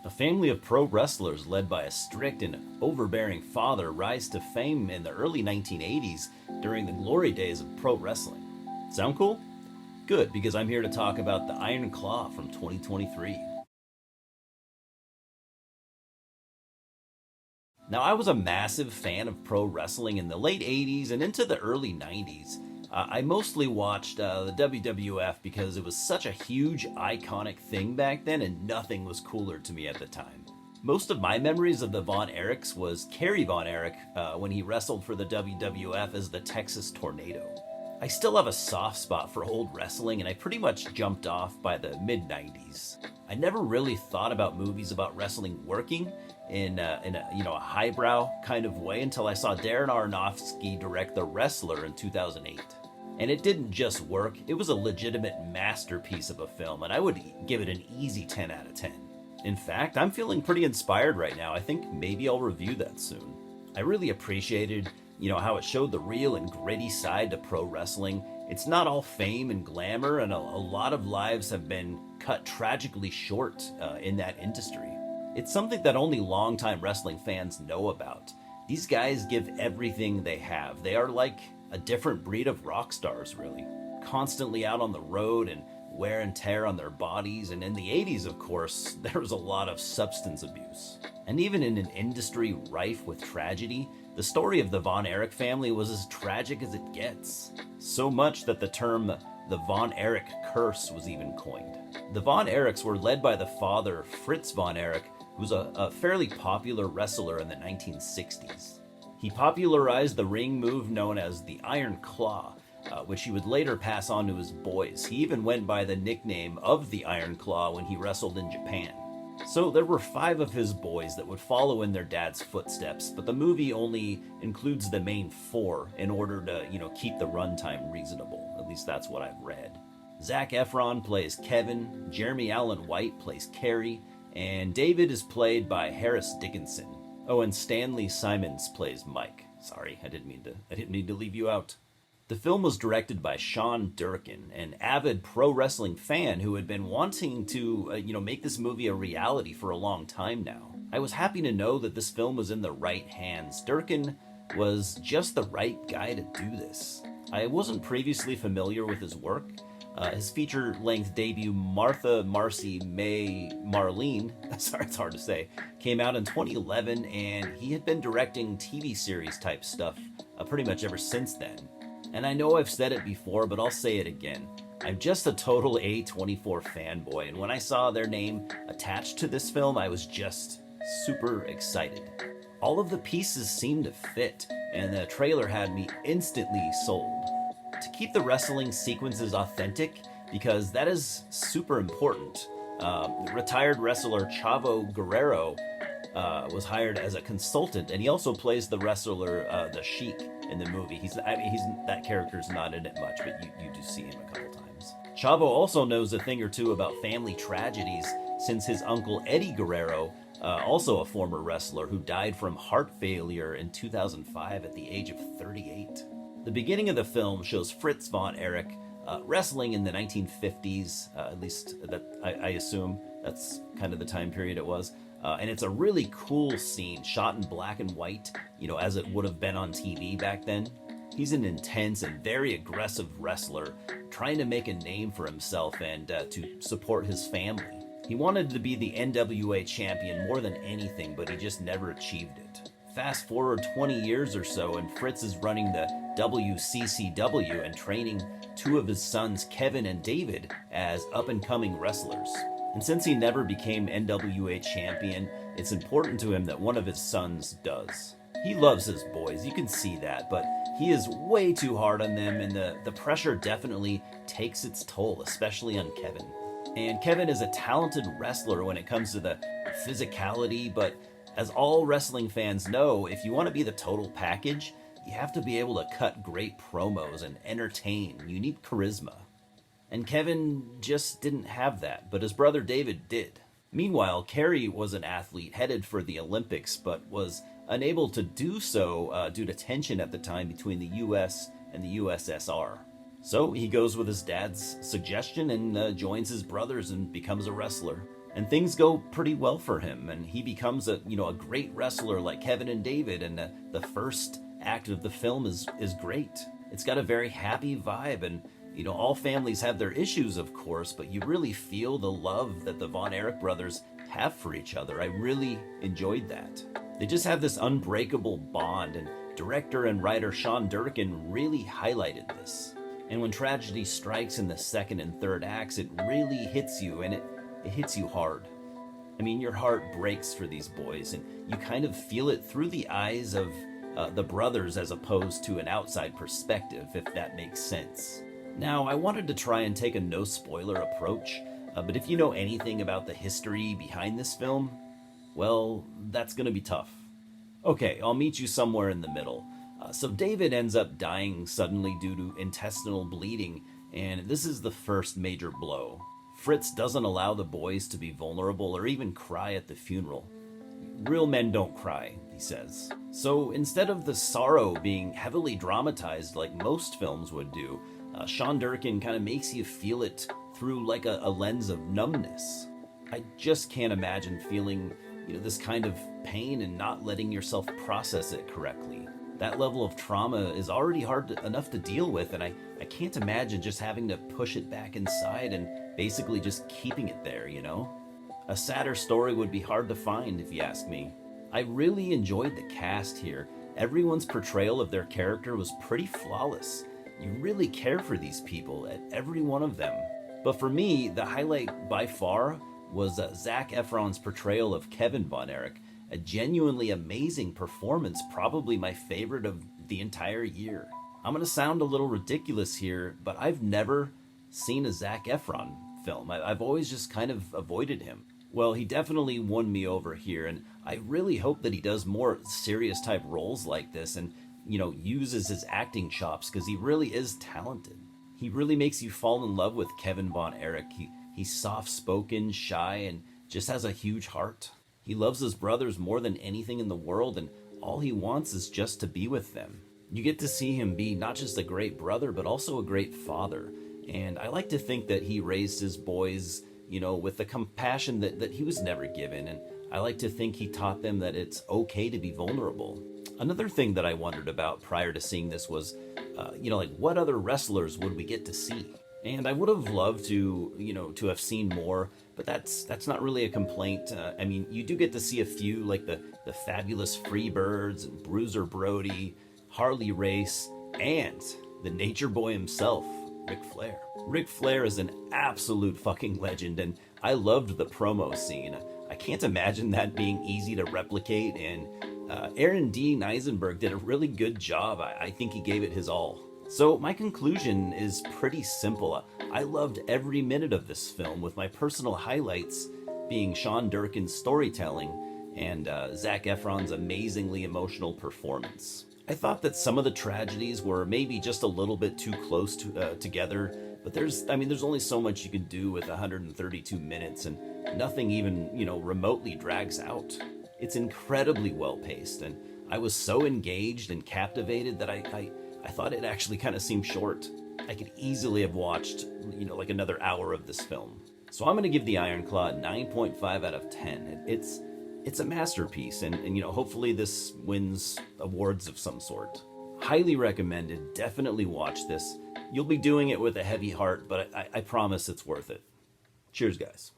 A family of pro wrestlers led by a strict and overbearing father rise to fame in the early 1980s during the glory days of pro wrestling. Sound cool? Good, because I'm here to talk about the Iron Claw from 2023. Now, I was a massive fan of pro wrestling in the late 80s and into the early 90s. I mostly watched the WWF because it was such a huge, iconic thing back then, and nothing was cooler to me at the time. Most of my memories of the Von Erichs was Kerry Von Erich when he wrestled for the WWF as the Texas Tornado. I still have a soft spot for old wrestling, and I pretty much jumped off by the mid 90s. I never really thought about movies about wrestling working in a highbrow kind of way until I saw Darren Aronofsky direct The Wrestler in 2008. And it didn't just work, it was a legitimate masterpiece of a film, and I would give it an easy 10 out of 10. In fact, I'm feeling pretty inspired right now. I think maybe I'll review that soon. I really appreciated, how it showed the real and gritty side to pro wrestling. It's not all fame and glamour, and a lot of lives have been cut tragically short in that industry. It's something that only longtime wrestling fans know about. These guys give everything they have. They are like a different breed of rock stars, really. Constantly out on the road and wear and tear on their bodies, and in the 80s, of course, there was a lot of substance abuse. And even in an industry rife with tragedy, the story of the Von Erich family was as tragic as it gets. So much that the term the Von Erich curse was even coined. The Von Erichs were led by the father, Fritz Von Erich, who was a fairly popular wrestler in the 1960s. He popularized the ring move known as the Iron Claw, which he would later pass on to his boys. He even went by the nickname of the Iron Claw when he wrestled in Japan. So there were 5 of his boys that would follow in their dad's footsteps, but the movie only includes the main 4 in order to, keep the runtime reasonable. At least that's what I've read. Zac Efron plays Kevin, Jeremy Allen White plays Kerry, and David is played by Harris Dickinson. Oh, and Stanley Simons plays Mike. Sorry, I didn't mean to leave you out. The film was directed by Sean Durkin, an avid pro wrestling fan who had been wanting to, make this movie a reality for a long time now. I was happy to know that this film was in the right hands. Durkin was just the right guy to do this. I wasn't previously familiar with his work. His feature-length debut, Martha Marcy May Marlene, sorry, it's hard to say, came out in 2011, and he had been directing TV series type stuff pretty much ever since then. And I know I've said it before, but I'll say it again. I'm just a total A24 fanboy, and when I saw their name attached to this film, I was just super excited. All of the pieces seemed to fit, and the trailer had me instantly sold. To keep the wrestling sequences authentic, because that is super important, retired wrestler Chavo Guerrero was hired as a consultant, and he also plays the wrestler the Sheik in the movie. That character's not in it much, but you do see him a couple times. Chavo also knows a thing or two about family tragedies, since his uncle Eddie Guerrero, also a former wrestler who died from heart failure in 2005 at the age of 38. The beginning of the film shows Fritz Von Erich wrestling in the 1950s, at least that I assume that's kind of the time period it was. And it's a really cool scene, shot in black and white, as it would have been on TV back then. He's an intense and very aggressive wrestler, trying to make a name for himself and to support his family. He wanted to be the NWA champion more than anything, but he just never achieved it. Fast forward 20 years or so, and Fritz is running the WCCW and training 2 of his sons, Kevin and David, as up-and-coming wrestlers. And since he never became NWA champion, it's important to him that one of his sons does. He loves his boys, you can see that, but he is way too hard on them, and the pressure definitely takes its toll, especially on Kevin. And Kevin is a talented wrestler when it comes to the physicality, but as all wrestling fans know, if you want to be the total package, you have to be able to cut great promos and entertain. You need charisma. And Kevin just didn't have that, but his brother David did. Meanwhile, Kerry was an athlete headed for the Olympics, but was unable to do so due to tension at the time between the US and the USSR. So he goes with his dad's suggestion and joins his brothers and becomes a wrestler. and things go pretty well for him, and he becomes a great wrestler like Kevin and David, and the first act of the film is great. It's got a very happy vibe, and all families have their issues, of course, but you really feel the love that the Von Erich brothers have for each other. I really enjoyed that. They just have this unbreakable bond, and director and writer Sean Durkin really highlighted this. And when tragedy strikes in the second and third acts, it really hits you, and it hits you hard. I mean, your heart breaks for these boys, and you kind of feel it through the eyes of the brothers as opposed to an outside perspective, if that makes sense. Now, I wanted to try and take a no-spoiler approach, but if you know anything about the history behind this film, well, that's going to be tough. Okay, I'll meet you somewhere in the middle. So David ends up dying suddenly due to intestinal bleeding, and this is the first major blow. Fritz doesn't allow the boys to be vulnerable or even cry at the funeral. Real men don't cry, he says. So instead of the sorrow being heavily dramatized like most films would do, Sean Durkin kind of makes you feel it through like a lens of numbness. I just can't imagine feeling this kind of pain and not letting yourself process it correctly. That level of trauma is already hard enough to deal with, and I can't imagine just having to push it back inside and basically just keeping it there, A sadder story would be hard to find, if you ask me. I really enjoyed the cast here. Everyone's portrayal of their character was pretty flawless. You really care for these people, at every one of them. But for me, the highlight by far was Zac Efron's portrayal of Kevin Von Erich. A genuinely amazing performance, probably my favorite of the entire year. I'm going to sound a little ridiculous here, but I've never seen a Zac Efron film. I've always just kind of avoided him. Well, he definitely won me over here, and I really hope that he does more serious type roles like this and, uses his acting chops, because he really is talented. He really makes you fall in love with Kevin Von Erich. He's soft-spoken, shy, and just has a huge heart. He loves his brothers more than anything in the world, and all he wants is just to be with them. You get to see him be not just a great brother, but also a great father. And I like to think that he raised his boys, with the compassion that he was never given. And I like to think he taught them that it's okay to be vulnerable. Another thing that I wondered about prior to seeing this was, what other wrestlers would we get to see? And I would have loved to, to have seen more, but that's not really a complaint. You do get to see a few, like the fabulous Freebirds and Bruiser Brody, Harley Race, and the Nature Boy himself, Ric Flair. Ric Flair is an absolute fucking legend, and I loved the promo scene. I can't imagine that being easy to replicate, and Aaron D. Eisenberg did a really good job. I think he gave it his all. So my conclusion is pretty simple. I loved every minute of this film, with my personal highlights being Sean Durkin's storytelling and Zac Efron's amazingly emotional performance. I thought that some of the tragedies were maybe just a little bit too close together, but there's only so much you can do with 132 minutes, and nothing even, remotely drags out. It's incredibly well paced, and I was so engaged and captivated that I thought it actually kind of seemed short. I could easily have watched, like another hour of this film. So I'm going to give the Iron Claw a 9.5 out of 10. It's a masterpiece, and hopefully this wins awards of some sort. Highly recommended. Definitely watch this. You'll be doing it with a heavy heart, but I promise it's worth it. Cheers, guys.